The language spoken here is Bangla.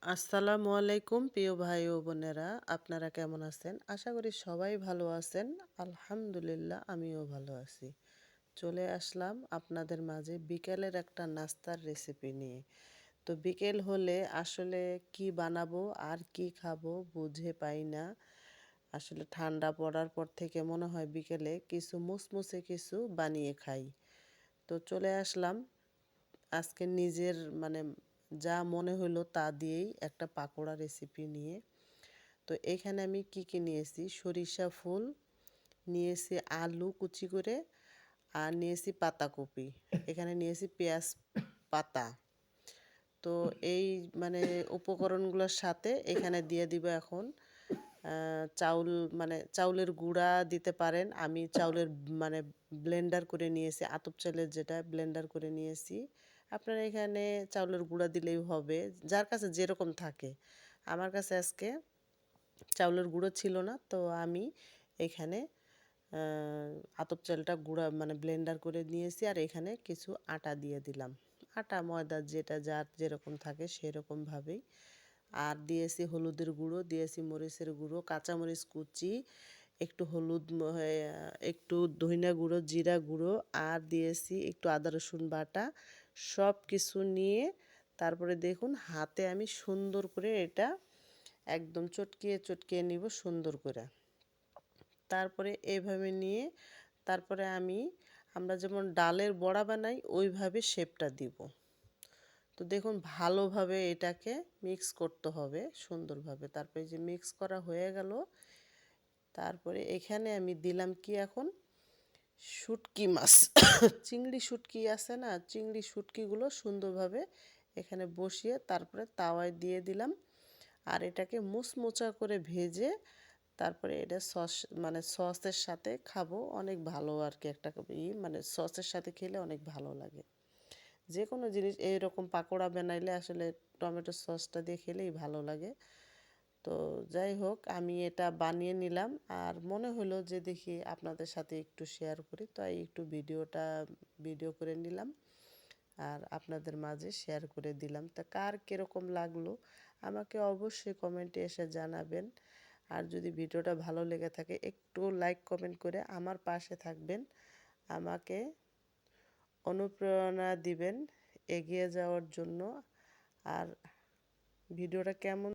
আসসালামু আলাইকুম প্রিয় ভাই ও বোনেরা, আপনারা কেমন আছেন? আশা করি সবাই ভালো আছেন। আলহামদুলিল্লাহ আমিও ভালো আছি। চলে আসলাম আপনাদের মাঝে বিকেলের একটা নাস্তার রেসিপি নিয়ে। তো বিকেল হলে আসলে কি বানাবো আর কি খাবো বুঝে পাই না। আসলে ঠান্ডা পড়ার পর থেকে মনে হয় বিকেলে কিছু মুসমুসে কিছু বানিয়ে খাই। তো চলে আসলাম আজকে নিজের মানে যা মনে হলো তা দিয়েই একটা পাকোড়া রেসিপি নিয়ে। তো এখানে আমি কি কি নিয়েছি, সরিষা ফুল নিয়েছি, আলু কুচি করে, আর নিয়েছি পাতাকপি, এখানে নিয়েছি পেঁয়াজ পাতা। তো এই মানে উপকরণগুলোর সাথে এখানে দিয়ে দিব এখন চাউল, মানে চাউলের গুঁড়া দিতে পারেন। আমি চাউলের মানে ব্লেন্ডার করে নিয়েছি, আতপ চালের যেটা ব্লেন্ডার করে নিয়েছি। আপনারা এখানে চাউলের গুঁড়া দিলেই হবে, যার কাছে যেরকম থাকে। আমার কাছে আজকে চাউলের গুঁড়ো ছিল না, তো আমি এখানে আতপ চালটা গুঁড়া মানে ব্লেন্ডার করে নিয়েছি, আর এখানে কিছু আটা দিয়ে দিলাম। আটা ময়দা যেটা যার যেরকম থাকে সেরকমভাবেই। আর দিয়েছি হলুদের গুঁড়ো, দিয়েছি মরিচের গুঁড়ো, কাঁচামরিচ কুচি, একটু হলুদ, একটু ধনিয়া গুঁড়ো, জিরা গুঁড়ো, আর দিয়েছি একটু আদা রসুন বাটা। সব কিছু নিয়ে তারপরে দেখুন হাতে আমি সুন্দর করে এটা একদম চটকিয়ে চটকিয়ে নিব সুন্দর করে। তারপরে এইভাবে নিয়ে তারপরে আমরা যেমন ডালের বড়া বানাই ওইভাবে শেপটা দিব। তো দেখুন ভালোভাবে এটাকে মিক্স করতে হবে সুন্দরভাবে। তারপরে যে মিক্স করা হয়ে গেল, তারপরে এখানে আমি দিলাম কি এখন শুটকি মাছ চিংড়ি শুটকি আছে না, চিংড়ি শুটকিগুলো সুন্দরভাবে এখানে বসিয়ে তারপরে তাওয়ায় দিয়ে দিলাম। আর এটাকে মুচমুচা করে ভেজে তারপরে এটা সস মানে সসের সাথে খাবো, অনেক ভালো আর কি। একটা মানে সসের সাথে খেলে অনেক ভালো লাগে। যে কোনো জিনিস এইরকম পাকোড়া বানাইলে আসলে টমেটো সসটা দিয়ে খেলেই ভালো লাগে। তো যাই হোক আমি এটা বানিয়ে নিলাম, আর মনে হলো যে দেখি আপনাদের সাথে একটু শেয়ার করি, তাই একটু ভিডিও করে নিলাম আর আপনাদের মাঝে শেয়ার করে দিলাম। তা কার কীরকম লাগলো আমাকে অবশ্যই কমেন্টে এসে জানাবেন। আর যদি ভিডিওটা ভালো লেগে থাকে একটু লাইক কমেন্ট করে আমার পাশে থাকবেন, আমাকে অনুপ্রেরণা দিবেন এগিয়ে যাওয়ার জন্য। আর ভিডিওটা কেমন